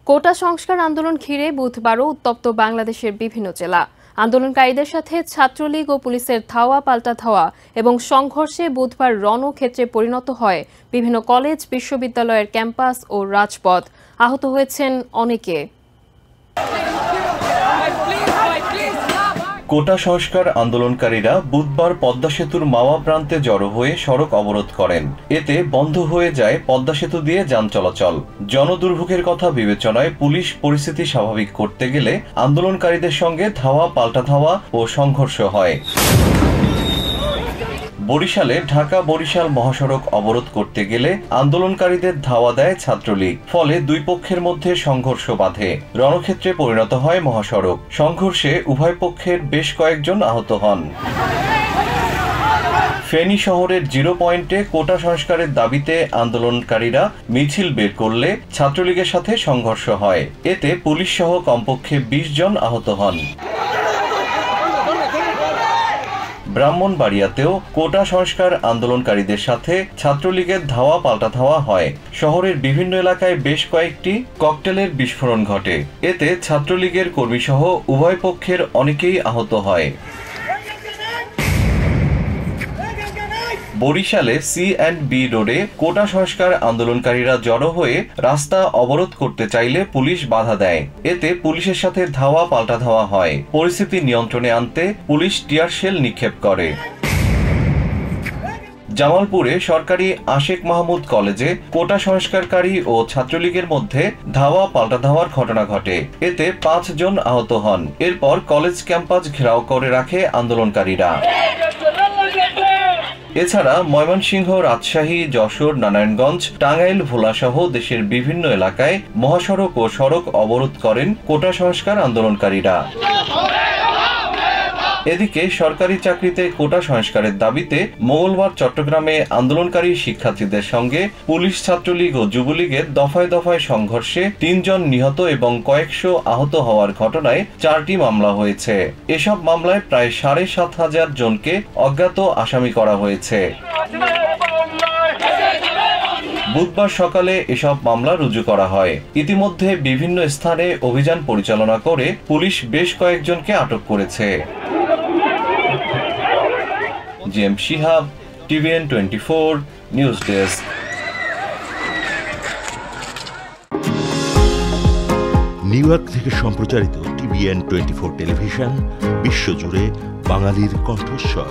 কোটা সংস্কার আন্দোলন ঘিরে বুধবারও উত্তপ্ত বাংলাদেশের বিভিন্ন জেলা। আন্দোলনকারীদের সাথে ছাত্রলীগ ও পুলিশের ধাওয়া পাল্টা ধাওয়া এবং সংঘর্ষে বুধবার রণক্ষেত্রে পরিণত হয় বিভিন্ন কলেজ, বিশ্ববিদ্যালয়ের ক্যাম্পাস ও রাজপথ। আহত হয়েছেন অনেকে। কোটা সংস্কার আন্দোলনকারীরা বুধবার পদ্মা সেতুর মাওয়া প্রান্তে জড়ো হয়ে সড়ক অবরোধ করেন। এতে বন্ধ হয়ে যায় পদ্মা সেতু দিয়ে যান চলাচল। জনদুর্ভোগের কথা বিবেচনায় পুলিশ পরিস্থিতি স্বাভাবিক করতে গেলে আন্দোলনকারীদের সঙ্গে ধাওয়া পাল্টা ধাওয়া ও সংঘর্ষ হয়। বরিশালে ঢাকা-বরিশাল মহাসড়ক অবরোধ করতে গেলে আন্দোলনকারীদের ধাওয়া দেয় ছাত্রলীগ। ফলে দুই পক্ষের মধ্যে সংঘর্ষ বাধে। রণক্ষেত্রে পরিণত হয় মহাসড়ক। সংঘর্ষে উভয় পক্ষের বেশ কয়েকজন আহত হন। ফেনী শহরের 0 পয়েন্টে কোটা সংস্কারের দাবিতে আন্দোলনকারীরা মিছিল বের করলে ছাত্রলীগের সাথে সংঘর্ষ হয়। এতে পুলিশ সহ কমপক্ষে 20 জন আহত হন। ব্রাহ্মণবাড়িয়াতেও কোটা সংস্কার আন্দোলনকারীদের সাথে ছাত্রলীগের ধাওয়া পাল্টা ধাওয়া হয়। শহরের বিভিন্ন এলাকায় বেশ কয়েকটি ককটেলের বিস্ফোরণ ঘটে। এতে ছাত্রলীগের কর্মীসহ উভয় পক্ষের অনেকেই আহত হয়। বরিশালে C&B রোডে কোটা সংস্কার আন্দোলনকারীরা জড়ো হয়ে রাস্তা অবরোধ করতে চাইলে পুলিশ বাধা দেয়। এতে পুলিশের সাথে ধাওয়া পাল্টা ধাওয়া হয়। পরিস্থিতি নিয়ন্ত্রণে আনতে পুলিশ টিয়ার শেল নিক্ষেপ করে। জামালপুরে সরকারি আশেক মাহমুদ কলেজে কোটা সংস্কারকারী ও ছাত্রলীগের মধ্যে ধাওয়া পাল্টা ধাওয়ার ঘটনা ঘটে। এতে 5 জন আহত হন। এরপর কলেজ ক্যাম্পাস ঘেরাও করে রাখে আন্দোলনকারীরা। এছাড়া ময়মনসিংহ, রাজশাহী, যশোর, নারায়ণগঞ্জ, টাঙ্গাইল, ভোলা সহ দেশের বিভিন্ন এলাকায় মহাসড়ক ও সড়ক অবরোধ করেন কোটা সংস্কার আন্দোলনকারীরা। এদিকে সরকারি চাকরিতে কোটা সংস্কারের দাবিতে মঙ্গলবার চট্টগ্রামে আন্দোলনকারী শিক্ষার্থীদের সঙ্গে পুলিশ, ছাত্রলীগ ও যুবলীগের দফায় দফায় সংঘর্ষে 3 জন নিহত এবং কয়েকশো আহত হওয়ার ঘটনায় 4টি মামলা হয়েছে। এসব মামলায় প্রায় 7,500 জনকে অজ্ঞাত আসামি করা হয়েছে। বুধবার সকালে এসব মামলা রুজু করা হয়। ইতিমধ্যে বিভিন্ন স্থানে অভিযান পরিচালনা করে পুলিশ বেশ কয়েকজনকে আটক করেছে। জেম শিহাব, TVN 24 news desk. New York থেকে সম্প্রচারিত TVN 24 টেলিভিশন বিশ্বজুড়ে বাঙালির কণ্ঠস্বর।